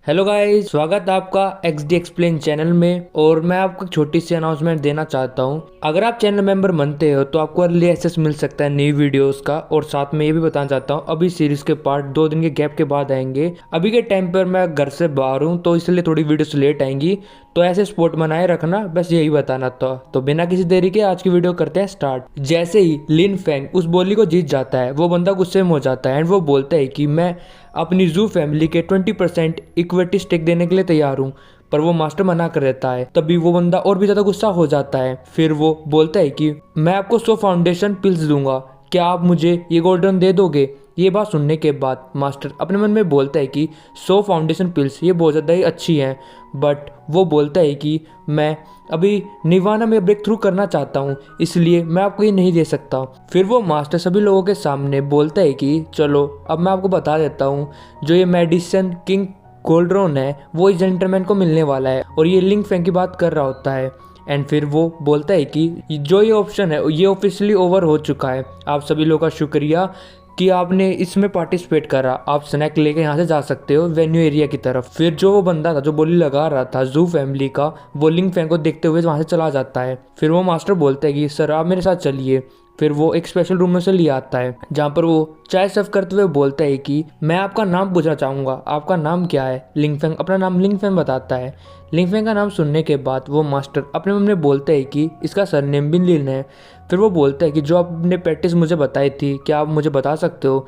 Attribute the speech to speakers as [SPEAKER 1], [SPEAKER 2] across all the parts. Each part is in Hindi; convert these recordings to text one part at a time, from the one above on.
[SPEAKER 1] हेलो गाइस, स्वागत है आपका XD एक्सप्लेन चैनल में। और मैं आपको एक छोटी सी अनाउंसमेंट देना चाहता हूं। अगर आप चैनल मेंबर बनते हो तो आपको अर्ली एक्सेस मिल सकता है नई वीडियोस का। और साथ में ये भी बताना चाहता हूं, अभी सीरीज के पार्ट 2 दिन के गैप के बाद आएंगे। अभी के टाइम पर मैं घर से बाहर हूं तो इसलिए थोड़ी वीडियोस लेट आएंगी, तो ऐसे स्पॉट बनाए रखना, बस यही बताना था। तो बिना किसी देरी के आज की वीडियो करते हैं स्टार्ट। जैसे ही लिन फेंग उस बोली को जीत जाता है, वो बंदा गुस्से में हो जाता है एंड वो बोलता है कि मैं अपनी जू फैमिली के 20% इक्विटी स्टेक देने के लिए तैयार हूँ। पर वो मास्टर मना कर देता है। तभी वो बंदा और भी ज्यादा गुस्सा हो जाता है। फिर वो बोलता है कि मैं आपको 100 फाउंडेशन पिल्स दूंगा, क्या आप मुझे ये गोल्डन दे दोगे? ये बात सुनने के बाद मास्टर अपने मन में बोलता है कि 100 फाउंडेशन पिल्स ये बहुत ज़्यादा ही अच्छी हैं, बट वो बोलता है कि मैं अभी निर्वाणा में ब्रेक थ्रू करना चाहता हूँ, इसलिए मैं आपको ये नहीं दे सकता। फिर वो मास्टर सभी लोगों के सामने बोलता है कि चलो अब मैं आपको बता देता हूँ, जो ये मेडिसिन किंग गोल्ड्रोन है वो इस जेंटलमैन को मिलने वाला है। और ये लिंग फेंग की बात कर रहा होता है। एंड फिर वो बोलता है कि जो ये ऑप्शन है ये ऑफिशियली ओवर हो चुका है। आप सभी लोगों का शुक्रिया कि आपने इसमें पार्टिसिपेट करा। आप स्नैक लेके यहाँ से जा सकते हो वेन्यू एरिया की तरफ। फिर जो वो बंदा था जो बोली लगा रहा था जू फैमिली का, वो लिंग फैंग को देखते हुए वहाँ से चला जाता है। फिर वो मास्टर बोलता है कि सर आप मेरे साथ चलिए। फिर वो एक स्पेशल रूम में से ले आता है जहाँ पर वो चाय सर्व करते हुए बोलता है कि मैं आपका नाम पूछना चाहूँगा, आपका नाम क्या है? लिंग फेंग अपना नाम लिंग फेंग बताता है। लिंग फेंग का नाम सुनने के बाद वो मास्टर अपने मन में बोलता है कि इसका सरनेम भी लिन है। फिर वो बोलता है कि जो आपने प्रैक्टिस मुझे बताई थी, क्या आप मुझे बता सकते हो?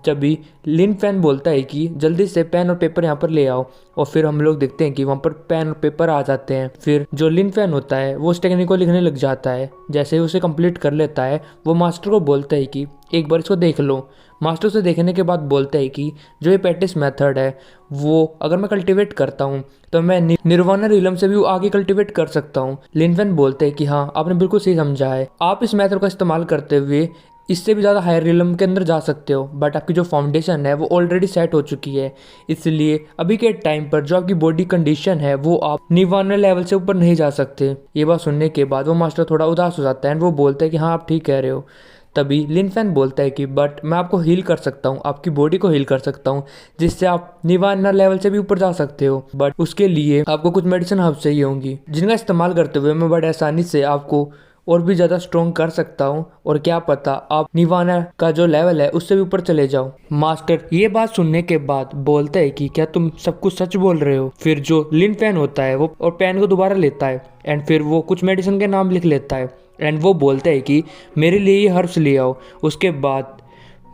[SPEAKER 1] तभी लिन फैन बोलता है कि जल्दी से पेन और पेपर यहाँ पर ले आओ। और फिर हम लोग देखते हैं कि वहाँ पर पेन और पेपर आ जाते हैं। फिर जो लिन फैन होता है वो उस टेक्निक को लिखने लग जाता है। जैसे ही उसे कंप्लीट कर लेता है, वो मास्टर को बोलता है कि एक बार इसको देख लो। मास्टर से देखने के बाद बोलता है कि जो ये प्रैक्टिस मेथड है वो अगर मैं कल्टीवेट करता हूँ तो मैं निर्वाणा रिलम से भी आगे कल्टीवेट कर सकता हूँ। लिन फैन बोलते हैं कि हाँ, आपने बिल्कुल सही समझा है। आप इस मेथड का इस्तेमाल करते हुए इससे भी ज़्यादा हायर रिलम के अंदर जा सकते हो, बट आपकी जो फाउंडेशन है वो ऑलरेडी सेट हो चुकी है। इसलिए अभी के टाइम पर जो आपकी बॉडी कंडीशन है वो आप निर्वाणा लेवल से ऊपर नहीं जा सकते। ये बात सुनने के बाद वो मास्टर थोड़ा उदास हो जाता है एंड वो बोलता है कि हाँ, आप ठीक कह रहे हो। तभी लिन फैन बोलता है कि बट मैं आपको हील कर सकता हूँ, आपकी बॉडी को हील कर सकता हूँ, जिससे आप निर्वाणा लेवल से भी ऊपर जा सकते हो। बट उसके लिए आपको कुछ मेडिसिन हर्ब चाहिए होंगी, जिनका इस्तेमाल करते हुए मैं बड़े आसानी से आपको और भी ज़्यादा स्ट्रॉन्ग कर सकता हूँ। और क्या पता आप निर्वाणा का जो लेवल है उससे भी ऊपर चले जाओ। मास्टर ये बात सुनने के बाद बोलता है कि क्या तुम सब कुछ सच बोल रहे हो? फिर जो लिन फैन होता है वो और पेन को दोबारा लेता है एंड फिर वो कुछ मेडिसिन के नाम लिख लेता है। एंड वो बोलता है कि मेरे लिए ये हर्ब्स ले आओ, उसके बाद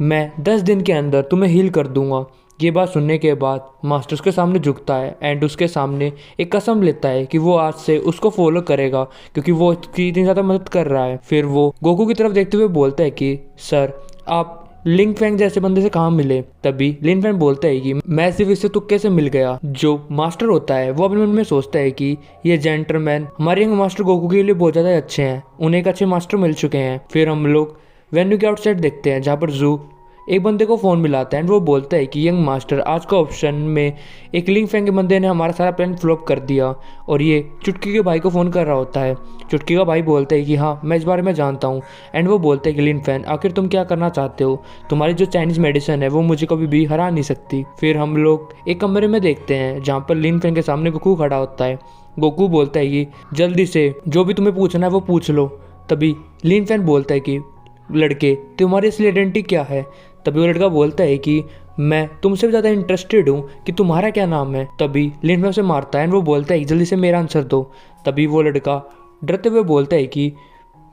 [SPEAKER 1] मैं 10 दिन के अंदर तुम्हें हील कर दूंगा। ये बात सुनने के बाद मास्टर उसके सामने झुकता है एंड उसके सामने एक कसम लेता है कि वो आज से उसको फॉलो करेगा, क्योंकि वो उसकी इतनी ज़्यादा मदद कर रहा है। फिर वो गोकू की तरफ देखते हुए बोलता है कि सर आप लिंग फैंग जैसे बंदे से कहाँ मिले? तभी लिन फैंग बोलता है कि मैं सिर्फ इससे तुक्के से मिल गया। जो मास्टर होता है वो अपने मन में सोचता है कि ये जेंटलमैन हमारे यंग मास्टर गोकू के लिए बहुत ज़्यादा अच्छे हैं, उन्हें एक अच्छे मास्टर मिल चुके हैं। फिर हम लोग वेन्यू के आउटसाइड देखते हैं जहाँ पर जू एक बंदे को फ़ोन मिलाता है एंड वो बोलता है कि यंग मास्टर, आज का ऑप्शन में एक लिंग फैंग के बंदे ने हमारा सारा प्लान फ्लॉप कर दिया। और ये चुटकी के भाई को फ़ोन कर रहा होता है। चुटकी का भाई बोलता है कि हाँ, मैं इस बारे में जानता हूँ। एंड वो बोलता है कि लिन फैन, आखिर तुम क्या करना चाहते हो? तुम्हारी जो चाइनीज़ मेडिसिन है वो मुझे कभी भी हरा नहीं सकती। फिर हम लोग एक कमरे में देखते हैं जहाँ पर लिन फैंग के सामने गोकू खड़ा होता है। गोकू बोलता है कि जल्दी से जो भी तुम्हें पूछना है वो पूछ लो। तभी लिन फैन बोलता है कि लड़के, तुम्हारी असली आइडेंटिटी क्या है? तभी वो लड़का बोलता है कि मैं तुमसे भी ज़्यादा इंटरेस्टेड हूँ कि तुम्हारा क्या नाम है। तभी लिन फैंग उसे मारता है एंड वो बोलता है कि जल्दी से मेरा आंसर दो। तभी वो लड़का डरते हुए बोलता है कि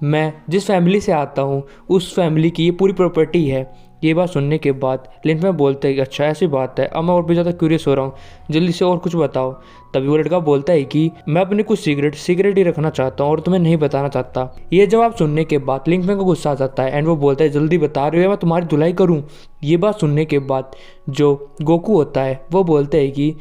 [SPEAKER 1] मैं जिस फैमिली से आता हूँ उस फैमिली की ये पूरी प्रॉपर्टी है। ये बात सुनने के बाद लिन फैंग बोलता है कि अच्छा ऐसी बात है, अब मैं और भी ज़्यादा क्यूरियस हो रहा हूँ, जल्दी से और कुछ बताओ। तभी वो लड़का बोलता है कि मैं अपने कुछ सीक्रेट ही रखना चाहता हूँ और तुम्हें नहीं बताना चाहता। ये जवाब सुनने के बाद लिन फैंग को गुस्सा आ जाता है एंड वो बोलता है जल्दी बता रहे हो मैं तुम्हारी धुलाई करूँ। ये बात सुनने के बाद जो गोकू होता है वो बोलता है कि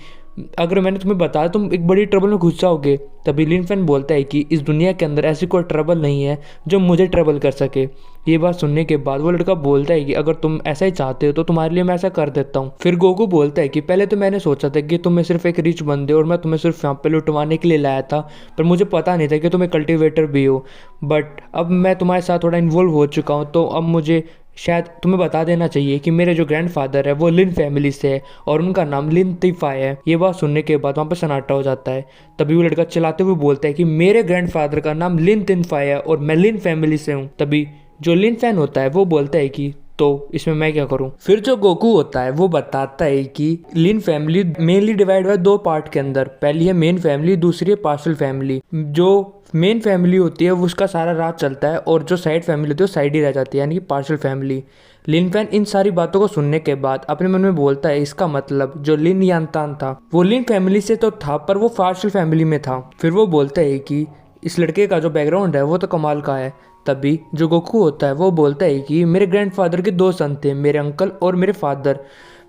[SPEAKER 1] अगर मैंने तुम्हें बताया तुम एक बड़ी ट्रबल में घुस जाओगे। तभी लिन फैन बोलता है कि इस दुनिया के अंदर ऐसी कोई ट्रबल नहीं है जो मुझे ट्रबल कर सके। ये बात सुनने के बाद वो लड़का बोलता है कि अगर तुम ऐसा ही चाहते हो तो तुम्हारे लिए मैं ऐसा कर देता हूँ। फिर गोकू बोलता है कि पहले तो मैंने सोचा था कि तुम्हें सिर्फ एक रिच बंदे और मैं तुम्हें सिर्फ यहाँ पे लुटवाने के लिए लाया था, पर मुझे पता नहीं था कि तुम एक कल्टिवेटर भी हो। बट अब मैं तुम्हारे साथ थोड़ा इन्वॉल्व हो चुका हूँ, तो अब मुझे शायद तुम्हें बता देना चाहिए कि मेरे जो ग्रैंडफादर है वो लिन फैमिली से है और उनका नाम लिन तिफाई है। ये बात सुनने के बाद वहाँ पर सन्नाटा हो जाता है। तभी वो लड़का चिल्लाते हुए बोलता है कि मेरे ग्रैंडफादर का नाम लिन तिनफाई है और मैं लिन फैमिली से हूँ। तभी जो लिन फैन होता है वो बोलता है कि तो इसमें मैं क्या करूं। फिर जो गोकू होता है वो बताता है कि लिन फैमिली मेनली डिवाइड हुआ है दो पार्ट के अंदर। पहली है मेन फैमिली, दूसरी है पार्शियल फैमिली। जो मेन फैमिली होती है वो उसका सारा राज चलता है और जो साइड फैमिली होती है वो साइड ही रह जाती है, यानी कि पार्शियल फैमिली। लिन फैन इन सारी बातों को सुनने के बाद अपने मन में बोलता है इसका मतलब जो लिन यांतान था वो लिन फैमिली से तो था पर वो पार्शियल फैमिली में था। फिर वो बोलता है कि इस लड़के का जो बैकग्राउंड है वो तो कमाल का है। तभी जो गोकू होता है वो बोलता है कि मेरे ग्रैंडफादर के दो सन थे, मेरे अंकल और मेरे फादर।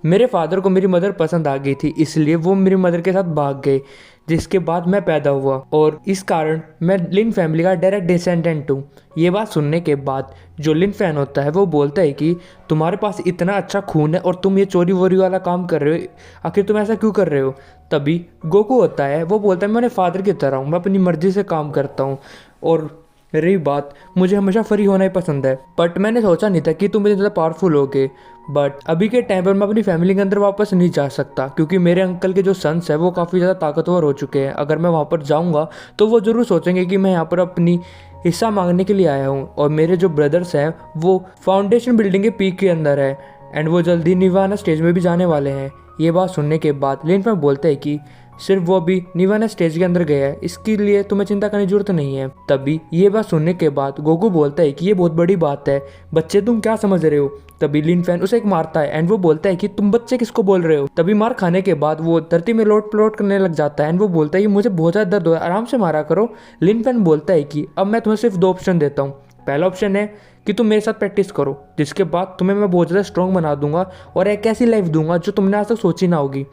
[SPEAKER 1] मेरे फादर को मेरी मदर पसंद आ गई थी, इसलिए वो मेरी मदर के साथ भाग गए, जिसके बाद मैं पैदा हुआ और इस कारण मैं लिन फैमिली का डायरेक्ट डिसेंडेंट हूँ। ये बात सुनने के बाद जो लिन फैन होता है वो बोलता है कि तुम्हारे पास इतना अच्छा खून है और तुम ये चोरी वोरी वाला काम कर रहे हो, आखिर तुम ऐसा क्यों कर रहे हो। तभी गोकू होता है वो बोलता है मैं अपने फादर की तरह हूँ, मैं अपनी मर्जी से काम करता हूँ और रही बात मुझे हमेशा फ्री होना ही पसंद है। बट मैंने सोचा नहीं था कि तुम इतने ज़्यादा पावरफुल होगे। बट अभी के टाइम पर मैं अपनी फैमिली के अंदर वापस नहीं जा सकता क्योंकि मेरे अंकल के जो सन्स है वो काफ़ी ज़्यादा ताकतवर हो चुके हैं। अगर मैं वहाँ पर जाऊँगा तो वो ज़रूर सोचेंगे कि मैं यहाँ पर अपनी हिस्सा मांगने के लिए आया हूँ। और मेरे जो ब्रदर्स हैं वो फाउंडेशन बिल्डिंग के पीक के अंदर है एंड वो जल्दी निवाना स्टेज में भी जाने वाले हैं। ये बात सुनने के बाद लिन फैन बोलते हैं कि सिर्फ वो अभी निवाना स्टेज के अंदर गया है, इसके लिए तुम्हें चिंता करने की जरूरत नहीं है। तभी ये बात सुनने के बाद गोकू बोलता है कि ये बहुत बड़ी बात है, बच्चे तुम क्या समझ रहे हो। तभी लिन फैन उसे एक मारता है एंड वो बोलता है कि तुम बच्चे किसको बोल रहे हो। तभी मार खाने के बाद वो धरती में लोट पलोट करने लग जाता है एंड वो बोलता है कि मुझे बहुत ज़्यादा दर्द हो, आराम से मारा करो। लिन फैन बोलता है कि अब मैं तुम्हें सिर्फ दो ऑप्शन देता हूँ। पहला ऑप्शन है कि तुम मेरे साथ प्रैक्टिस करो, जिसके बाद तुम्हें मैं बहुत ज़्यादा स्ट्रॉन्ग बना दूंगा और एक ऐसी लाइफ दूंगा जो तुमने आज तक सोची ना होगी।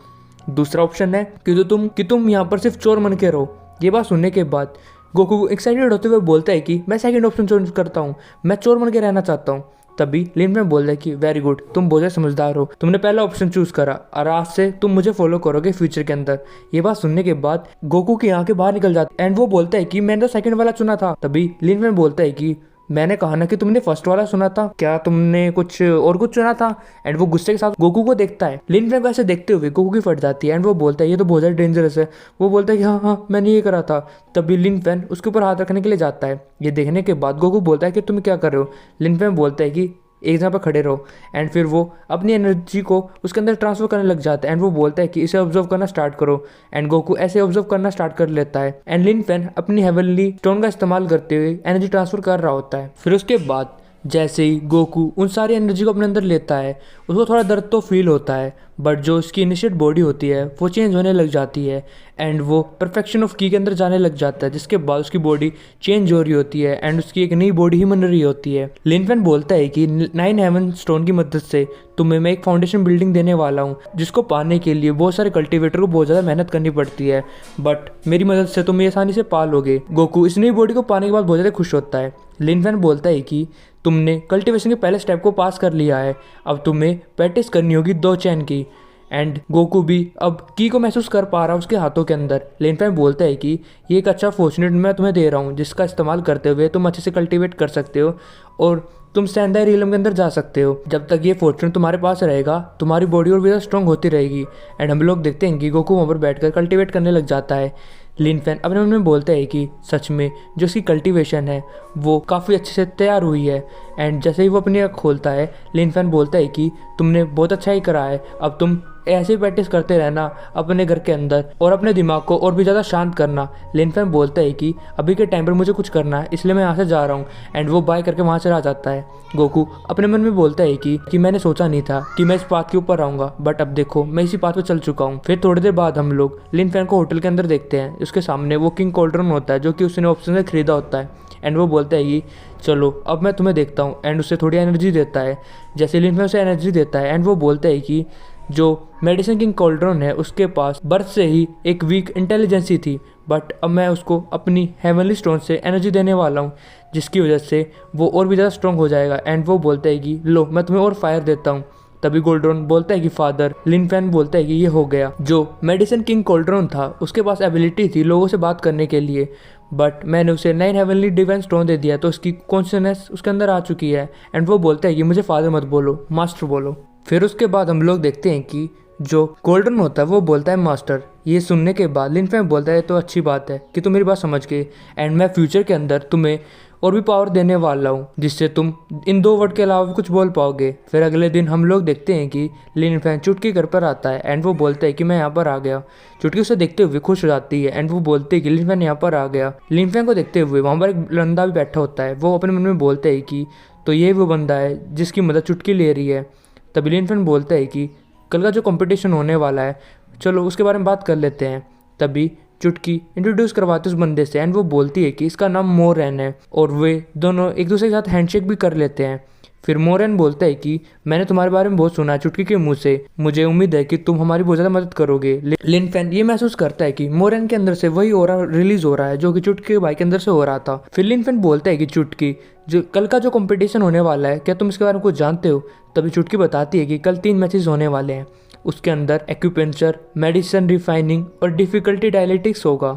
[SPEAKER 1] दूसरा ऑप्शन है कि तुम यहाँ पर सिर्फ चोर बन के रहो। ये बात सुनने के बाद गोकू एक्साइटेड होते हुए बोलता है कि मैं सेकंड ऑप्शन चूज करता हूँ, मैं चोर बन के रहना चाहता हूँ। तभी लिन फैन बोलता है कि वेरी गुड, तुम बहुत समझदार हो, तुमने पहला ऑप्शन चूज करा और आज से तुम मुझे फॉलो करोगे फ्यूचर के अंदर। ये बात सुनने के बाद गोकू की आंखें बाहर निकल जाती एंड वो बोलता है कि मैंने तो सेकंड वाला चुना था। तभी लिन फैन बोलता है कि मैंने कहा ना कि तुमने फर्स्ट वाला सुना था, क्या तुमने कुछ चुना था। एंड वो गुस्से के साथ गोकू को देखता है। लिन फैन को ऐसे देखते हुए गोकू की फट जाती है एंड वो बोलता है ये तो बहुत ज़्यादा डेंजरस है। वो बोलता है कि हाँ मैंने ये करा था। तभी लिन फैन उसके ऊपर हाथ रखने के लिए जाता है। ये देखने के बाद गोकू बोलता है कि तुम क्या कर रहे हो। लिन फैन बोलता है कि एक जगह पर खड़े रहो एंड फिर वो अपनी एनर्जी को उसके अंदर ट्रांसफर करने लग जाता है एंड वो बोलता है कि इसे ऑब्जर्व करना स्टार्ट करो। एंड गोकू ऐसे ऑब्जर्व करना स्टार्ट कर लेता है एंड लिन फैन अपनी हेवनली स्टोन का इस्तेमाल करते हुए एनर्जी ट्रांसफर कर रहा होता है। फिर उसके बाद जैसे ही गोकू उन सारी एनर्जी को अपने अंदर लेता है उसको थोड़ा दर्द तो फील होता है, बट जो उसकी इनिशिएट बॉडी होती है वो चेंज होने लग जाती है एंड वो परफेक्शन ऑफ की के अंदर जाने लग जाता है, जिसके बाद उसकी बॉडी चेंज हो रही होती है एंड उसकी एक नई बॉडी ही बन रही होती है। लिन फैन बोलता है कि 9 हेवन स्टोन की मदद से तुम्हें मैं एक फाउंडेशन बिल्डिंग देने वाला हूँ, जिसको पाने के लिए बहुत सारे कल्टिवेटर को बहुत ज़्यादा मेहनत करनी पड़ती है, बट मेरी मदद से तुम ये आसानी से पा लोगे। गोकू इस नई बॉडी को पाने के बाद बहुत ज़्यादा खुश होता है। लिन फैन बोलता है कि तुमने कल्टीवेशन के पहले स्टेप को पास कर लिया है, अब तुम्हें प्रैक्टिस करनी होगी 2 चैन की। एंड गोकू भी अब की को महसूस कर पा रहा है उसके हाथों के अंदर। लिन फैन बोलता है कि ये एक अच्छा फॉर्चुनेट मैं तुम्हें दे रहा हूँ, जिसका इस्तेमाल करते हुए तुम अच्छे से कल्टीवेट कर सकते हो और तुम सेंदाई रियलम के अंदर जा सकते हो। जब तक ये फॉर्चुनेट तुम्हारे पास रहेगा तुम्हारी बॉडी और भी ज़्यादा स्ट्रॉन्ग होती रहेगी। एंड हम लोग देखते हैं कि गोकू वहाँ पर बैठकर कल्टीवेट करने लग जाता है। लिन फैन अपने मन में बोलता है कि सच में जो उसकी कल्टीवेशन है वो काफ़ी अच्छे से तैयार हुई है। एंड जैसे ही वो अपनी आँख खोलता है लिन फैन बोलता है कि तुमने बहुत अच्छा ही करा है, अब तुम ऐसे ही प्रैक्टिस करते रहना अपने घर के अंदर और अपने दिमाग को और भी ज़्यादा शांत करना। लिन फैन बोलता है कि अभी के टाइम पर मुझे कुछ करना है इसलिए मैं यहाँ से जा रहा हूँ एंड वो बाय करके वहाँ चला जाता है। गोकू अपने मन में बोलता है कि मैंने सोचा नहीं था कि मैं इस पाथ के ऊपर आऊँगा, बट अब देखो मैं इसी पाथ पर चल चुका हूँ। फिर थोड़ी देर बाद हम लोग लिन फैन को होटल के अंदर देखते हैं। उसके सामने वो किंग कॉल्ड्रन होता है जो कि उसने ऑप्शन से खरीदा होता है एंड वो बोलता है कि चलो अब मैं तुम्हें देखता हूँ एंड उसे थोड़ी एनर्जी देता है। जैसे लिन फैन उसे एनर्जी देता है एंड वो बोलता है कि जो मेडिसिन किंग कॉल्ड्रन है उसके पास बर्थ से ही एक वीक इंटेलिजेंसी थी, बट अब मैं उसको अपनी हेवनली स्टोन से एनर्जी देने वाला हूँ, जिसकी वजह से वो और भी ज़्यादा स्ट्रॉन्ग हो जाएगा। एंड वो बोलता है कि लो मैं तुम्हें और फायर देता हूँ। तभी गोल्ड्रॉन बोलता है कि फादर। लिन फैन बोलता है कि ये हो गया। जो मेडिसिन किंग गोल्ड्रॉन था उसके पास एबिलिटी थी लोगों से बात करने के लिए, बट मैंने उसे 9 हेवनली डिवाइन स्टोन दे दिया तो उसकी कॉन्शियसनेस उसके अंदर आ चुकी है एंड वो बोलता है कि मुझे फादर मत बोलो, मास्टर बोलो। फिर उसके बाद हम लोग देखते हैं कि जो गोल्डन होता है वो बोलता है मास्टर। ये सुनने के बाद लिन फैंग बोलता है तो अच्छी बात है कि तुम मेरी बात समझ गए एंड मैं फ्यूचर के अंदर तुम्हें और भी पावर देने वाला हूँ जिससे तुम इन 2 वर्ड के अलावा भी कुछ बोल पाओगे। फिर अगले दिन हम लोग देखते हैं कि लिन फैंग चुटकी घर पर आता है एंड वो बोलता है कि मैं यहाँ पर आ गया। चुटकी उसे देखते हुए खुश हो जाती है एंड वो बोलते है कि लिन फैंग यहाँ पर आ गया। लिन फैंग को देखते हुए वहाँ पर एक बंदा भी बैठा होता है। वो अपने मन में बोलता है कि तो ये वो बंदा है जिसकी मदद चुटकी ले रही है। तभी लिन फैंग बोलता है कि कल का जो कंपटीशन होने वाला है चलो उसके बारे में बात कर लेते हैं। तभी चुटकी इंट्रोड्यूस करवाते उस बंदे से एंड वो बोलती है कि इसका नाम मोरेन है और वे दोनों एक दूसरे के साथ हैंडशेक भी कर लेते हैं। फिर मोरेन बोलता है कि मैंने तुम्हारे बारे में बहुत सुना है चुटकी के मुंह से, मुझे उम्मीद है कि तुम हमारी बहुत ज़्यादा मदद करोगे। लिन फैंग ये महसूस करता है कि मोरेन के अंदर से वही ऑरा रिलीज हो रहा है जो कि चुटकी के भाई के अंदर से हो रहा था। फिर लिन फैंग बोलता है कि चुटकी जो कल का जो कंपटीशन होने वाला है क्या तुम इसके बारे में कुछ जानते हो। तभी चुटकी बताती है कि कल 3 मैचेस होने वाले हैं, उसके अंदर एक्यूपेंचर, मेडिसिन रिफाइनिंग और डिफ़िकल्टी डायलिटिक्स होगा।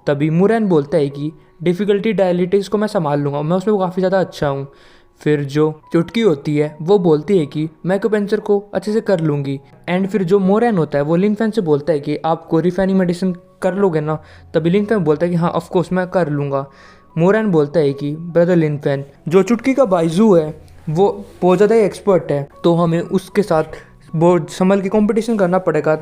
[SPEAKER 1] तभी मोरेन बोलता है कि डिफ़िकल्टी डायलिटिक्स को मैं संभाल लूँगा, मैं उसमें काफ़ी ज़्यादा अच्छा हूँ। फिर जो चुटकी होती है वो बोलती है कि मैं एक्यूपेंचर को अच्छे से कर लूँगी एंड फिर जो मोरेन होता है वो लिन फैंग से बोलता है कि आपको रिफाइनिंग मेडिसिन कर लोगे ना। तभी लिन फैंग बोलता है कि हाँ ऑफकोर्स मैं कर लूँगा। मोरेन बोलता है कि ब्रदर लिन फैंग जो चुटकी का बाइजू है वो बहुत ज़्यादा एक्सपर्ट है तो हमें उसके साथ बहुत संभल के कंपटीशन करना पड़ेगा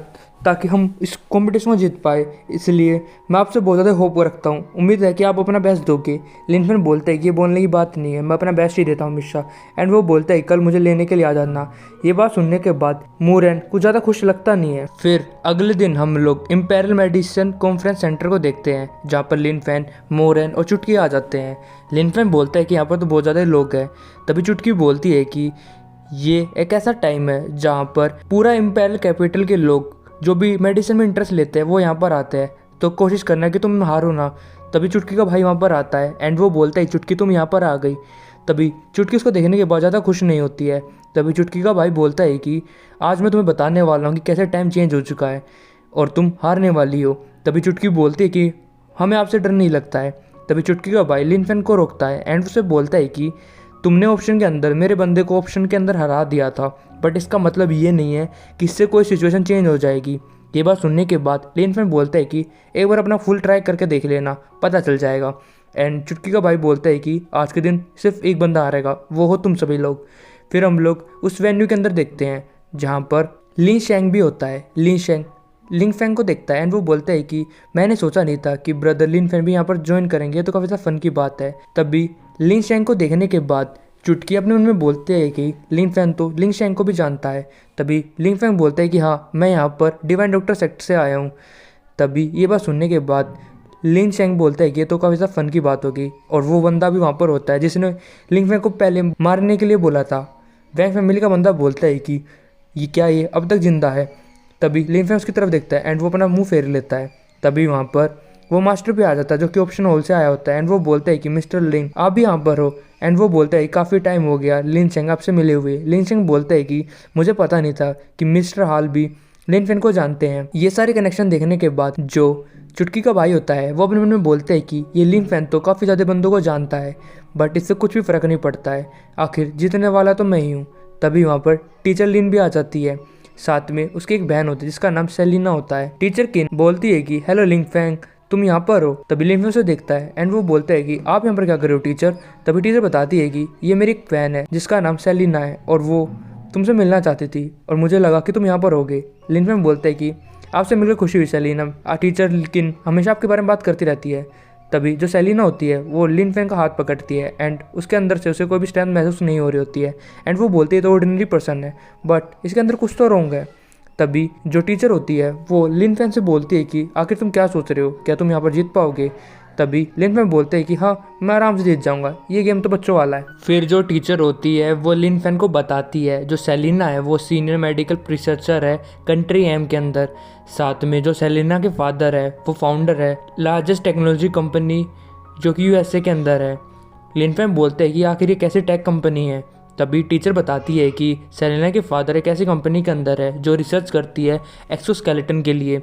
[SPEAKER 1] ताकि हम इस कंपटीशन में जीत पाए, इसलिए मैं आपसे बहुत ज़्यादा होप रखता हूँ, उम्मीद है कि आप अपना बेस्ट दोगे। लिन फैंग बोलता है कि ये बोलने की बात नहीं है, मैं अपना बेस्ट ही देता हूँ हमेशा। एंड वो बोलता है कल मुझे लेने के लिए आ जाना। ये बात सुनने के बाद मोरेन कुछ ज़्यादा खुश लगता नहीं है। फिर अगले दिन हम लोग इम्पेरियल मेडिसिन कॉन्फ्रेंस सेंटर को देखते हैं जहाँ पर लिन फैंग, मोरेन और चुटकी आ जाते हैं। लिन फैंग बोलता है कि यहाँ पर तो बहुत ज़्यादा लोग हैं। तभी चुटकी बोलती है कि ये एक ऐसा टाइम है जहाँ पर पूरा इम्पेरियल कैपिटल के लोग जो भी मेडिसिन में इंटरेस्ट लेते हैं वो यहाँ पर आते हैं, तो कोशिश करना कि तुम हारो ना। तभी चुटकी का भाई वहाँ पर आता है एंड वो बोलता है चुटकी तुम यहाँ पर आ गई। तभी चुटकी उसको देखने के बाद ज़्यादा खुश नहीं होती है। तभी चुटकी का भाई बोलता है कि आज मैं तुम्हें बताने वाला हूँ कि कैसे टाइम चेंज हो चुका है और तुम हारने वाली हो। तभी चुटकी बोलती है कि हमें आपसे डर नहीं लगता है। तभी चुटकी का भाई लिन फैंग को रोकता है एंड उसे बोलता है कि तुमने ऑप्शन के अंदर मेरे बंदे को ऑप्शन के अंदर हरा दिया था, बट इसका मतलब ये नहीं है कि इससे कोई सिचुएशन चेंज हो जाएगी। ये बात सुनने के बाद लिन फैंग बोलता है कि एक बार अपना फुल ट्राई करके देख लेना, पता चल जाएगा। एंड चुटकी का भाई बोलता है कि आज के दिन सिर्फ एक बंदा हारेगा, वो हो तुम सभी लोग। फिर हम लोग उस वेन्यू के अंदर देखते हैं जहाँ पर लिन शैंग भी होता है। लिन शैंग लिन फैंग को देखता है एंड वो बोलता है कि मैंने सोचा नहीं था कि ब्रदर लिन फैंग भी यहाँ पर ज्वाइन करेंगे, तो काफ़ी ज़्यादा फन की बात है। तभी लिन शैंग को देखने के बाद चुटकी अपने मन में बोलते हैं कि लिन फैंग तो लिन शैंग को भी जानता है। तभी लिन फैंग बोलता है कि हाँ मैं यहाँ पर डिवाइन डॉक्टर सेक्टर से आया हूँ। तभी ये बात सुनने के बाद लिन शैंग बोलता है कि ये तो काफ़ी ज़्यादा फन की बात होगी और वो बंदा भी वहाँ पर होता है जिसने लिन फैंग को पहले मारने के लिए बोला था। वैंग फैमिली का बंदा बोलता है कि ये क्या, ये अब तक जिंदा है। तभी लिन फैंग उसकी तरफ देखता है एंड वो अपना मुंह फेर लेता है। तभी वहाँ पर वो मास्टर भी आ जाता है जो कि ऑप्शन हॉल से आया होता है एंड वो बोलता है कि मिस्टर लिन आप भी यहाँ पर हो। एंड वो बोलता है काफ़ी टाइम हो गया लिन शैंग आपसे मिले हुए। लिन शैंग बोलता है कि मुझे पता नहीं था कि मिस्टर हाल भी लिन फैंग को जानते हैं। ये सारे कनेक्शन देखने के बाद जो चुटकी का भाई होता है वो अपने मन में बोलते हैं कि ये लिन फैंग तो काफ़ी ज़्यादा बंदों को जानता है, बट इससे कुछ भी फ़र्क नहीं पड़ता है, आखिर जीतने वाला तो मैं ही हूँ। तभी वहाँ पर टीचर लिन भी आ जाती है, साथ में उसकी एक बहन होती है जिसका नाम सेलिना होता है। टीचर किन बोलती है कि हेलो लिन फैंग तुम यहाँ पर हो। तभी लिन फैंग उसे देखता है एंड वो बोलता है कि आप यहाँ पर क्या कर रहे हो टीचर। तभी टीचर बताती है कि ये मेरी एक बहन है जिसका नाम सेलिना है और वो तुमसे मिलना चाहती थी और मुझे लगा कि तुम यहाँ पर होगे। लिन फैंग बोलता है कि आपसे मिलकर खुशी हुई सेलिना, टीचर किन हमेशा आपके बारे में बात करती रहती है। तभी जो सेलिना होती है वो लिन फैंग का हाथ पकड़ती है एंड उसके अंदर से उसे कोई भी स्ट्रेंथ महसूस नहीं हो रही होती है एंड वो बोलती है तो ऑर्डिनरी पर्सन है, बट इसके अंदर कुछ तो रॉन्ग है। तभी जो टीचर होती है वो लिन फैंग से बोलती है कि आखिर तुम क्या सोच रहे हो, क्या तुम यहाँ पर जीत पाओगे। तभी लिन फैंग बोलते हैं कि हाँ मैं आराम से जीत जाऊंगा, ये गेम तो बच्चों वाला है। फिर जो टीचर होती है वो लिन फैंग को बताती है जो सेलिना है वो सीनियर मेडिकल रिसर्चर है कंट्री एम के अंदर, साथ में जो सेलिना के फादर है वो फाउंडर है लार्जेस्ट टेक्नोलॉजी कंपनी जो कि यूएसए के अंदर है। लिन फैंग बोलते हैं कि आखिर ये कैसी टेक कंपनी है। तभी टीचर बताती है कि सेलिना के फादर एक ऐसी कंपनी के अंदर है जो रिसर्च करती है एक्सोस्केलेटन के लिए,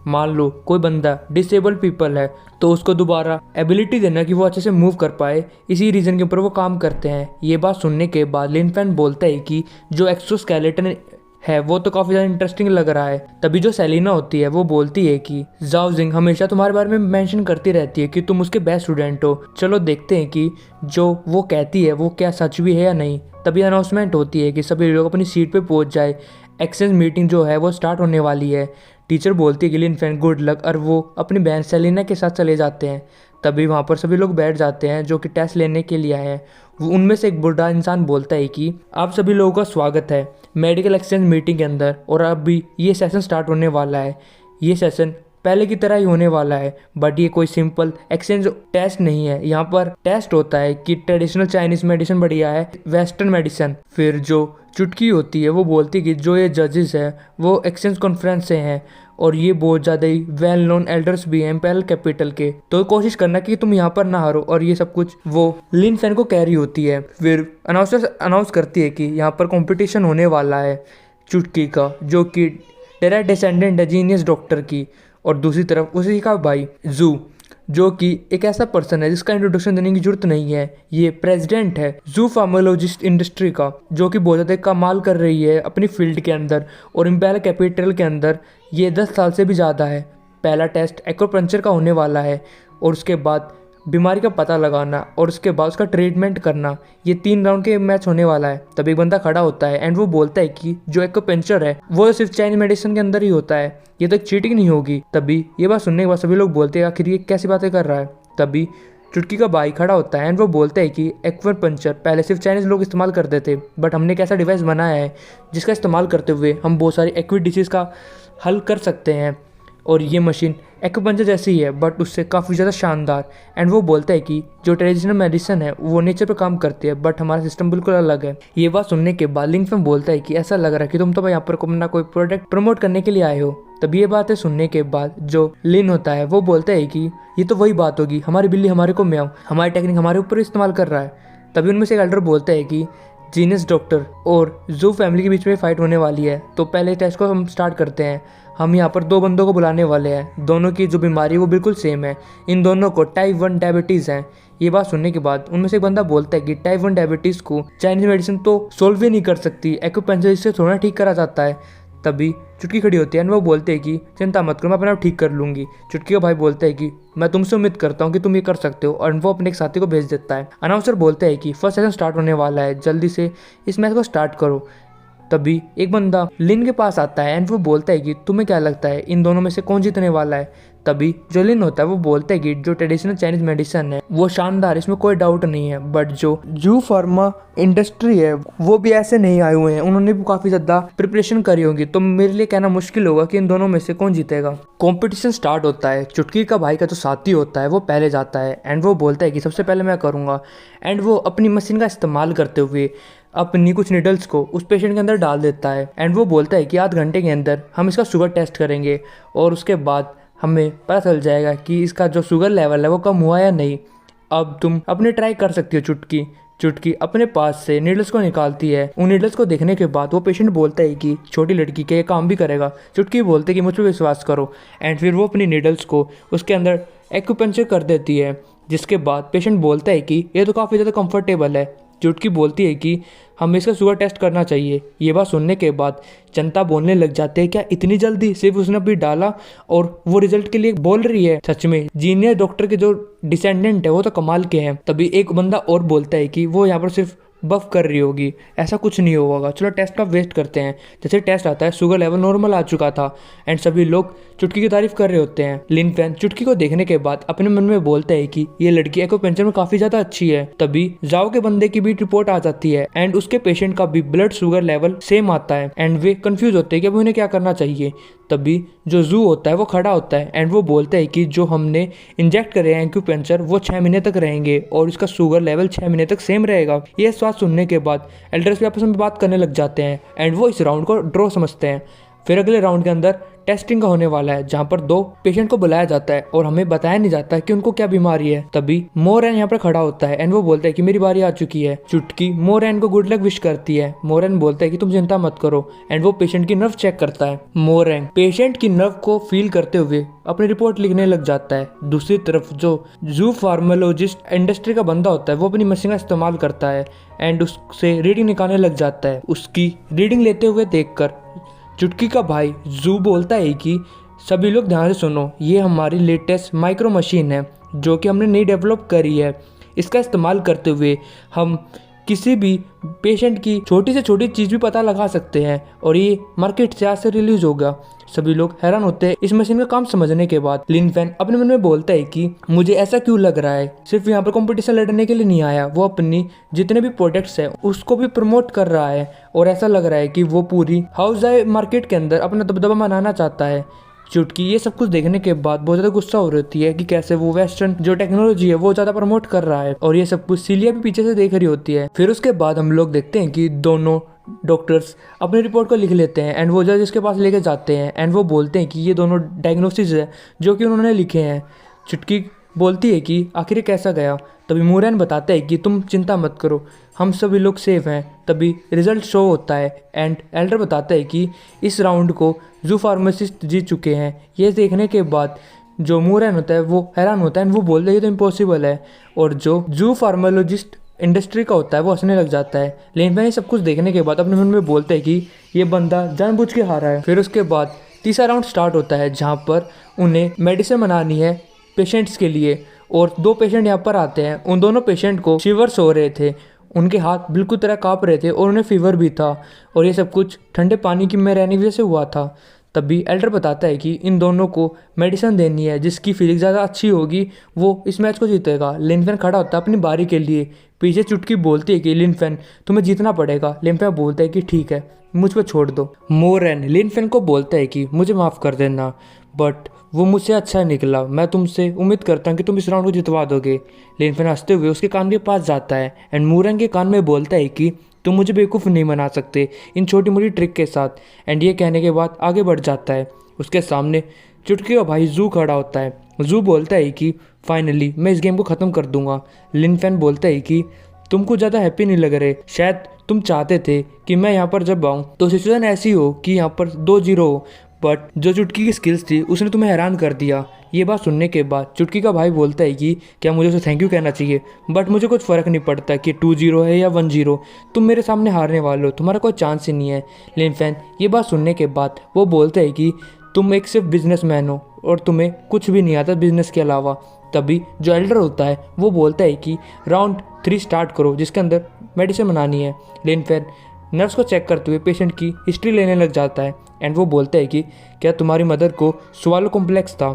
[SPEAKER 1] मान लो कोई बंदा डिसेबल पीपल है तो उसको दोबारा एबिलिटी देना कि वो अच्छे से मूव कर पाए, इसी रीज़न के ऊपर वो काम करते हैं। ये बात सुनने के बाद लिन फैन बोलता है कि जो एक्सोस्केलेटन है वो तो काफ़ी ज़्यादा इंटरेस्टिंग लग रहा है। तभी जो सेलिना होती है वो बोलती है कि जाओ जिंग हमेशा तुम्हारे बारे में मेंशन करती रहती है कि तुम उसके बेस्ट स्टूडेंट हो, चलो देखते हैं कि जो वो कहती है वो क्या सच भी है या नहीं। तभी अनाउंसमेंट होती है कि सभी लोग अपनी सीट पे पहुंच जाए, एक्सचेंज मीटिंग जो है वो स्टार्ट होने वाली है। टीचर बोलती है कि लिन फैन गुड लक, और वो अपनी बहन सेलिना के साथ चले जाते हैं। तभी वहाँ पर सभी लोग बैठ जाते हैं जो कि टेस्ट लेने के लिए आए हैं। उनमें से एक बूढ़ा इंसान बोलता है कि आप सभी लोगों का स्वागत है मेडिकल एक्सचेंज मीटिंग के अंदर, और अब भी ये सेशन स्टार्ट होने वाला है। ये सेशन पहले की तरह ही होने वाला है, बट ये कोई सिंपल एक्सचेंज टेस्ट नहीं है। यहाँ पर टेस्ट होता है कि ट्रेडिशनल चाइनीज मेडिसिन बढ़िया है, वेस्टर्न मेडिसिन। फिर जो चुटकी होती है वो बोलती है कि जो ये जजेस है वो एक्सचेंज कॉन्फ्रेंस से हैं और ये बहुत ज़्यादा ही वेल नोन एल्डर्स भी हैं इम्पेरियल कैपिटल के, तो कोशिश करना कि तुम यहाँ पर ना हारो। और ये सब कुछ वो लिन फैन को कह रही होती है। फिर अनाउंस करती है कि यहाँ पर कंपटीशन होने वाला है चुटकी का, जो कि डायरेक्ट डिसेंडेंट है जीनियस डॉक्टर की, और दूसरी तरफ उसी का भाई जू, जो कि एक ऐसा पर्सन है जिसका इंट्रोडक्शन देने की जरूरत नहीं है। ये प्रेसिडेंट है जू फार्माकोलॉजिस्ट इंडस्ट्री का, जो कि बहुत ज़्यादा कमाल कर रही है अपनी फील्ड के अंदर, और इम्पेरियल कैपिटल के अंदर ये 10 साल से भी ज़्यादा है। पहला टेस्ट एक्यूपंक्चर का होने वाला है, और उसके बाद बीमारी का पता लगाना, और उसके बाद उसका ट्रीटमेंट करना। ये 3 राउंड के मैच होने वाला है। तब एक बंदा खड़ा होता है एंड वो बोलता है कि जो एक्यूपंक्चर है वो सिर्फ चाइनीज मेडिसिन के अंदर ही होता है, ये तो चीटिंग नहीं होगी। तभी ये बात सुनने के बाद सभी लोग बोलते हैं आखिर ये कैसी बातें कर रहा है। तभी चुटकी का भाई खड़ा होता है एंड वो बोलता है कि एक्यूपंक्चर पहले सिर्फ चाइनीज लोग इस्तेमाल करते थे, बट हमने एक ऐसा डिवाइस बनाया है जिसका इस्तेमाल करते हुए हम बहुत सारी एक्यूट डिसीज़ का हल कर सकते हैं, और ये मशीन एक्यूपंक्चर जैसी ही है बट उससे काफ़ी ज़्यादा शानदार। एंड वो बोलता है कि जो ट्रेडिशनल मेडिसिन है वो नेचर पर काम करती है, बट हमारा सिस्टम बिल्कुल अलग है। ये बात सुनने के बाद लिन फैन बोलता है कि ऐसा लग रहा है कि तुम तो यहाँ पर अपना कोई प्रोडक्ट प्रमोट करने के लिए आए हो। तब ये बातें सुनने के बाद जो लिन होता है वो बोलता है कि ये तो वही बात होगी, हमारी बिल्ली हमारे को म्याऊं, हमारी टेक्निक हमारे ऊपर इस्तेमाल कर रहा है। तभी उनमें से एक एल्डर बोलता है कि जीनियस डॉक्टर और जू फैमिली के बीच में फाइट होने वाली है, तो पहले टेस्ट को हम स्टार्ट करते हैं। हम यहाँ पर 2 बंदों को बुलाने वाले हैं, दोनों की जो बीमारी है वो बिल्कुल सेम है। इन दोनों को टाइप 1 डायबिटीज़ है। ये बात सुनने के बाद उनमें से एक बंदा बोलता है कि टाइप 1 डायबिटीज़ को चाइनीज मेडिसिन तो सोल्व ही नहीं कर सकती, एक्यूपंक्चर इससे थोड़ा ठीक करा जाता है। तभी चुटकी खड़ी होती है और वो बोलते हैं कि चिंता मत करो, मैं अपने आप ठीक कर लूँगी। चुटकी का भाई बोलता है कि मैं तुमसे उम्मीद करता हूँ कि तुम ये कर सकते हो, और वो अपने एक साथी को भेज देता है। अनाउंसर बोलता है कि फर्स्ट सेशन स्टार्ट होने वाला है, जल्दी से इस मैच को स्टार्ट करो। तभी एक बंदा लिन के पास आता है एंड वो बोलता है कि तुम्हें क्या लगता है इन दोनों में से कौन जीतने वाला है। तभी जो लिन होता है वो बोलता है कि जो ट्रेडिशनल चाइनीज मेडिसिन है वो शानदार, इसमें कोई डाउट नहीं है, बट जो जू फार्मा इंडस्ट्री है वो भी ऐसे नहीं आए हुए हैं, उन्होंने भी काफ़ी ज़्यादा प्रिपरेशन करी होगी, तो मेरे लिए कहना मुश्किल होगा कि इन दोनों में से कौन जीतेगा। कॉम्पिटिशन स्टार्ट होता है। चुटकी का भाई का जो साथी होता है वो पहले जाता है एंड वो बोलता है कि सबसे पहले मैं करूँगा, एंड वो अपनी मशीन का इस्तेमाल करते हुए अपनी कुछ निडल्स को उस पेशेंट के अंदर डाल देता है। एंड वो बोलता है कि आध घंटे के अंदर हम इसका शुगर टेस्ट करेंगे, और उसके बाद हमें पता चल जाएगा कि इसका जो शुगर लेवल है वो कम हुआ या नहीं। अब तुम अपने ट्राई कर सकती हो। चुटकी अपने पास से नीडल्स को निकालती है। उन नीडल्स को देखने के बाद वो पेशेंट बोलता है कि छोटी लड़की के ये काम भी करेगा। चुटकी बोलते है कि मुझ पर विश्वास करो, एंड फिर वो अपनी नीडल्स को उसके अंदर एक्यूपंक्चर कर देती है, जिसके बाद पेशेंट बोलता है कि ये तो काफ़ी ज़्यादा कंफर्टेबल है। चुटकी बोलती है कि हमें इसका शुगर टेस्ट करना चाहिए। ये बात सुनने के बाद जनता बोलने लग जाते हैं, क्या इतनी जल्दी? सिर्फ उसने अभी डाला और वो रिजल्ट के लिए बोल रही है। सच में जीनियस डॉक्टर के जो डिसेंडेंट है वो तो कमाल के हैं। तभी एक बंदा और बोलता है कि वो यहाँ पर सिर्फ बफ कर रही होगी, ऐसा कुछ नहीं होगा, चलो टेस्ट का वेस्ट करते हैं। जैसे टेस्ट आता है शुगर लेवल नॉर्मल आ चुका था, एंड सभी लोग चुटकी की तारीफ कर रहे होते हैं। लिन फैन चुटकी को देखने के बाद अपने मन में बोलता है कि ये लड़की एक्यूपंक्चर में काफी ज्यादा अच्छी है। तभी जाओ के बंदे की भी रिपोर्ट आ जाती है, एंड उसके पेशेंट का भी ब्लड शुगर लेवल सेम आता है, एंड वे कंफ्यूज होते हैं कि अब उन्हें क्या करना चाहिए। तभी जो जू होता है वो खड़ा होता है एंड वो बोलता है कि जो हमने इंजेक्ट करे हैं एक्यूपंक्चर वो 6 महीने तक रहेंगे, और इसका शुगर लेवल 6 महीने तक सेम रहेगा। ये बात सुनने के बाद एल्डर्स भी आपस में बात करने लग जाते हैं, एंड वो इस राउंड को ड्रॉ समझते हैं। फिर अगले राउंड के अंदर टेस्टिंग का होने वाला है, जहाँ पर 2 पेशेंट को बुलाया जाता है और हमें बताया नहीं जाता कि उनको क्या बीमारी है। तभी मोरैन यहाँ पर खड़ा होता है एंड वो बोलता है कि मेरी बारी आ चुकी है। चुटकी मोरैन को गुड लक विश करती है। मोरैन बोलता है कि तुम चिंता मत करो एंड वो पेशेंट की नर्व चेक करता है। मोरैन पेशेंट की नर्व को फील करते हुए अपनी रिपोर्ट लिखने लग जाता है। दूसरी तरफ जो जू फार्माकोलॉजिस्ट इंडस्ट्री का बंदा होता है वो अपनी मशीन का इस्तेमाल करता है एंड उससे रीडिंग निकालने लग जाता है। उसकी रीडिंग लेते हुए देखकर चुटकी का भाई जू बोलता है कि सभी लोग ध्यान से सुनो, ये हमारी लेटेस्ट माइक्रो मशीन है जो कि हमने नई डेवलप करी है। इसका इस्तेमाल करते हुए हम किसी भी पेशेंट की छोटी से छोटी चीज़ भी पता लगा सकते हैं और ये मार्केट से आज से रिलीज होगा। सभी लोग हैरान होते हैं इस मशीन का काम समझने के बाद। लिन फैन अपने मन में बोलता है कि मुझे ऐसा क्यों लग रहा है, सिर्फ यहाँ पर कंपटीशन लड़ने के लिए नहीं आया, वो अपनी जितने भी प्रोडक्ट्स हैं उसको भी प्रमोट कर रहा है और ऐसा लग रहा है कि वो पूरी हाउस मार्केट के अंदर अपना दबदबा बनाना चाहता है। चुटकी ये सब कुछ देखने के बाद बहुत ज़्यादा गुस्सा हो रही है कि कैसे वो वेस्टर्न जो टेक्नोलॉजी है वो ज़्यादा प्रमोट कर रहा है और ये सब कुछ सीलिया भी पीछे से देख रही होती है। फिर उसके बाद हम लोग देखते हैं कि दोनों डॉक्टर्स अपनी रिपोर्ट को लिख लेते हैं एंड वो जज इसके पास लेके जाते हैं एंड वो बोलते हैं कि ये दोनों डायग्नोसिस है जो कि उन्होंने लिखे हैं। चुटकी बोलती है कि आखिर कैसा गया। तभी मोरैन बताता है कि तुम चिंता मत करो, हम सभी लोग सेफ हैं। तभी रिजल्ट शो होता है एंड एल्डर बताता है कि इस राउंड को जू फार्मासिस्ट जीत चुके हैं। ये देखने के बाद जो मोरैन होता है वो हैरान होता है एंड वो बोलता है ये तो इम्पॉसिबल है और जो जू फार्माकोलॉजिस्ट इंडस्ट्री का होता है वो हंसने लग जाता है। लेकिन मैंने सब कुछ देखने के बाद अपने मन में बोलता है कि ये बंदा जानबूझ के हारा है। फिर उसके बाद तीसरा राउंड स्टार्ट होता है जहाँ पर उन्हें मेडिसिन बनानी है पेशेंट्स के लिए और 2 पेशेंट यहाँ पर आते हैं। उन दोनों पेशेंट को फीवर्स हो रहे थे, उनके हाथ बिल्कुल तरह काँप रहे थे और उन्हें फीवर भी था और ये सब कुछ ठंडे पानी की में रहने की वजह से हुआ था। तभी एल्डर बताता है कि इन दोनों को मेडिसिन देनी है जिसकी फीलिंग ज़्यादा अच्छी होगी वो इस मैच को जीतेगा। लिन फैन खड़ा होता है अपनी बारी के लिए। पीछे चुटकी बोलती है कि लिन फैन तुम्हें जीतना पड़ेगा। लिन फैन बोलता है कि ठीक है मुझ पर छोड़ दो। मोरैन लिन फैन को बोलता है कि मुझे माफ़ कर देना बट वो मुझसे अच्छा निकला, मैं तुमसे उम्मीद करता हूँ कि तुम इस राउंड को जितवा दोगे। लिन फैन हंसते हुए उसके कान के पास जाता है एंड मोरैन के कान में बोलता है कि तुम मुझे बेवकूफ़ नहीं बना सकते इन छोटी मोटी ट्रिक के साथ। एंड ये कहने के बाद आगे बढ़ जाता है। उसके सामने चुटकी का भाई जू खड़ा होता है। जू बोलता है कि फाइनली मैं इस गेम को ख़त्म कर दूंगा। लिन फैन बोलता है कि तुम कुछ ज़्यादा हैप्पी नहीं लग रहे, शायद तुम चाहते थे कि मैं यहाँ पर जब आऊँ तो सिचुएशन ऐसी हो कि यहाँ पर 2-0 हो, बट जो चुटकी की स्किल्स थी उसने तुम्हें हैरान कर दिया। ये बात सुनने के बाद चुटकी का भाई बोलता है कि क्या मुझे उसे थैंक यू कहना चाहिए, बट मुझे कुछ फ़र्क नहीं पड़ता कि 2-0 है या 1-0, तुम मेरे सामने हारने वाले हो, तुम्हारा कोई चांस ही नहीं है। लिन फैन ये बात सुनने के बाद वो बोलता है कि तुम एक सिर्फ बिजनेसमैन हो और तुम्हें कुछ भी नहीं आता बिजनेस के अलावा। तभी जो एल्डर होता है वो बोलता है कि राउंड 3 स्टार्ट करो जिसके अंदर मेडिसिन बनानी है। लिन फैन नर्स को चेक करते हुए पेशेंट की हिस्ट्री लेने लग जाता है एंड वो बोलता है कि क्या तुम्हारी मदर को स्वालो कॉम्प्लेक्स था।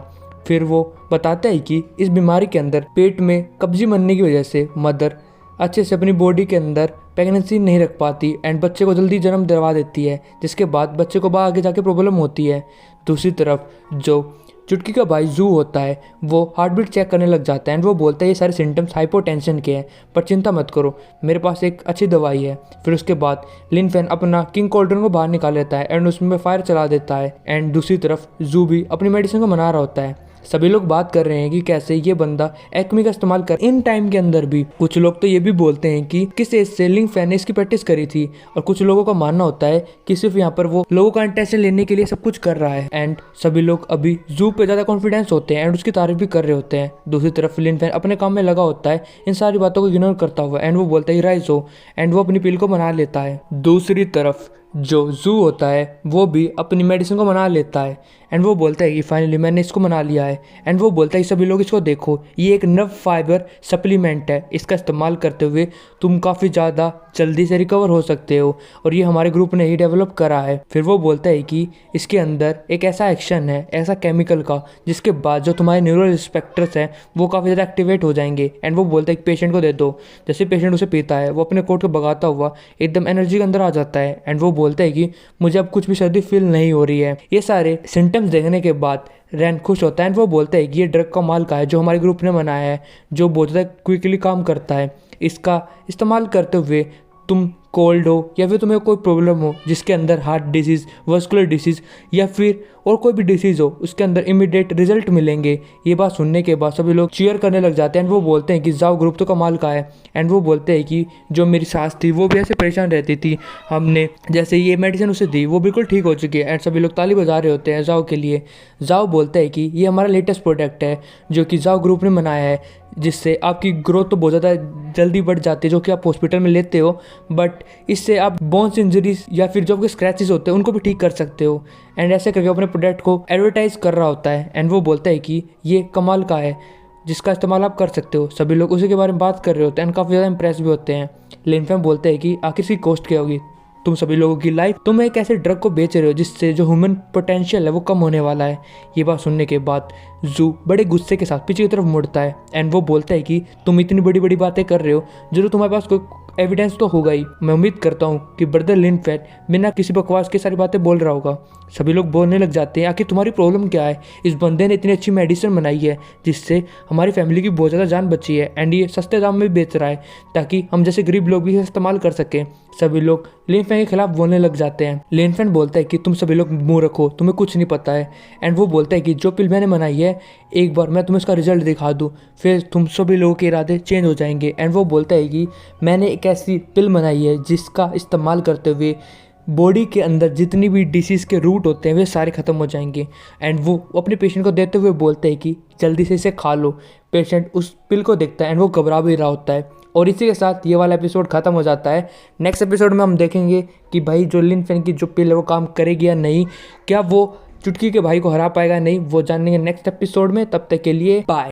[SPEAKER 1] फिर वो बताता है कि इस बीमारी के अंदर पेट में कब्जी बनने की वजह से मदर अच्छे से अपनी बॉडी के अंदर प्रेगनेंसी नहीं रख पाती एंड बच्चे को जल्दी जन्म दिलवा देती है, जिसके बाद बच्चे को आगे जाके प्रॉब्लम होती है। दूसरी तरफ जो चुटकी का भाई जू होता है वो हार्ट बीट चेक करने लग जाता है एंड वो बोलता है ये सारे सिम्टम्स हाइपोटेंशन के हैं, पर चिंता मत करो मेरे पास एक अच्छी दवाई है। फिर उसके बाद लिन फैन अपना किंग कॉल्ड्रन को बाहर निकाल लेता है एंड उसमें फायर चला देता है एंड दूसरी तरफ जू भी अपनी मेडिसिन को मना रहा होता है। सभी लोग बात कर रहे हैं कि कैसे ये बंदा एक्मी का इस्तेमाल कर इन टाइम के अंदर भी। कुछ लोग तो ये भी बोलते हैं कि किस एज से लिन फैन ने इसकी प्रैक्टिस करी थी और कुछ लोगों का मानना होता है कि सिर्फ यहाँ पर वो लोगों का अटेंशन लेने के लिए सब कुछ कर रहा है एंड सभी लोग अभी जू पे ज़्यादा कॉन्फिडेंस होते हैं एंड उसकी तारीफ भी कर रहे होते हैं। दूसरी तरफ लिन फैन अपने काम में लगा होता है इन सारी बातों को इग्नोर करता हुआ एंड वो बोलता है राइज हो एंड वो अपनी पिल को बना लेता है। दूसरी तरफ जो जू होता है वो भी अपनी मेडिसिन को मना लेता है एंड वो बोलता है कि फाइनली मैंने इसको मना लिया है एंड वो बोलता है कि सभी लोग इसको देखो, ये एक नर्व फाइबर सप्लीमेंट है, इसका इस्तेमाल करते हुए तुम काफ़ी ज़्यादा जल्दी से रिकवर हो सकते हो और ये हमारे ग्रुप ने ही डेवलप करा है। फिर वो बोलता है कि इसके अंदर एक ऐसा एक्शन है ऐसा केमिकल का जिसके बाद जो तुम्हारे न्यूरल रिस्पेक्टर्स हैं वो काफ़ी ज़्यादा एक्टिवेट हो जाएंगे एंड वो बोलता है कि पेशेंट को दे दो। जैसे पेशेंट उसे पीता है वो अपने कोट को भगाता हुआ एकदम एनर्जी के अंदर आ जाता है एंड वो बोलता है कि मुझे अब कुछ भी सर्दी फील नहीं हो रही है। ये सारे सिम्टम्स देखने के बाद रैन खुश होता है एंड वो बोलता है कि ये ड्रग का माल का है जो हमारे ग्रुप ने बनाया है, जो बहुत ज़्यादा क्विकली काम करता है, इसका इस्तेमाल करते हुए तुम कोल्ड हो या फिर तुम्हें कोई प्रॉब्लम हो जिसके अंदर हार्ट डिसीज़, वस्कुलर डिसीज़ या फिर और कोई भी डिसीज़ हो, उसके अंदर इमीडिएट रिजल्ट मिलेंगे। ये बात सुनने के बाद सभी लोग चीयर करने लग जाते हैं एंड वो बोलते हैं कि जाओ ग्रुप तो कमाल का है। एंड वो बोलते हैं कि जो मेरी सास थी वो भी ऐसे परेशान रहती थी, हमने जैसे ये मेडिसिन उसे दी वो बिल्कुल ठीक हो चुकी है। एंड सभी लोग ताली बजा रहे होते हैं जाओ के लिए। जाओ बोलता है कि ये हमारा लेटेस्ट प्रोडक्ट है जो कि जाओ ग्रुप ने बनाया है, जिससे आपकी ग्रोथ तो बहुत ज़्यादा जल्दी बढ़ जाती है जो कि आप हॉस्पिटल में लेते हो, बट इससे आप बोन्स इंजरीज या फिर जो आपके स्क्रैचेस होते हैं उनको भी ठीक कर सकते हो। एंड ऐसे करके अपने प्रोडक्ट को एडवर्टाइज कर रहा होता है। एंड वो बोलता है कि ये कमाल का है जिसका इस्तेमाल आप कर सकते हो। सभी लोग उसी के बारे में बात कर रहे होते हैं एंड काफ़ी ज़्यादा इंप्रेस भी होते हैं। लिन फेंग बोलते हैं कि आखिर इसकी कॉस्ट क्या होगी, तुम सभी लोगों की लाइफ, तुम एक ऐसे ड्रग को बेच रहे हो जिससे जो ह्यूमन पोटेंशियल है वो कम होने वाला है। ये बात सुनने के बाद जू बड़े गुस्से के साथ पीछे की तरफ मुड़ता है एंड वो बोलता है कि तुम इतनी बड़ी बड़ी बातें कर रहे हो, जरूर तुम्हारे पास कोई एविडेंस तो होगा ही। मैं उम्मीद करता हूँ कि ब्रदर लिन फेंग बिना किसी बकवास के सारी बातें बोल रहा होगा। सभी लोग बोलने लग जाते हैं आखिर तुम्हारी प्रॉब्लम क्या है, इस बंदे ने इतनी अच्छी मेडिसिन बनाई है जिससे हमारी फैमिली की बहुत ज़्यादा जान बची है एंड ये सस्ते दाम में भी बेच रहा है ताकि हम जैसे गरीब लोग भी इस्तेमाल कर सकें। सभी लोग लिन फेंग के खिलाफ बोलने लग जाते हैं। लिन फेंग बोलता है कि तुम सभी लोग मुंह रखो, तुम्हें कुछ नहीं पता है। एंड वो बोलता है कि जो पिल मैंने बनाई है एक बार मैं तुम्हें उसका रिजल्ट दिखा दूँ फिर तुम सभी लोगों के इरादे चेंज हो जाएंगे। एंड वो बोलता है कि मैंने एक ऐसी पिल बनाई है जिसका इस्तेमाल करते हुए बॉडी के अंदर जितनी भी डिसीज़ के रूट होते हैं वे सारे ख़त्म हो जाएंगे। एंड वो अपने पेशेंट को देते हुए बोलते हैं कि जल्दी से इसे खा लो। पेशेंट उस पिल को देखता है एंड वो घबरा भी रहा होता है। और इसी के साथ ये वाला एपिसोड ख़त्म हो जाता है। नेक्स्ट एपिसोड में हम देखेंगे कि भाई जो लिन फेंग की जो पिल है वो काम करेगी या नहीं, क्या वो चुटकी के भाई को हरा पाएगा नहीं, वो जानेंगे नेक्स्ट एपिसोड में। तब तक के लिए बाय।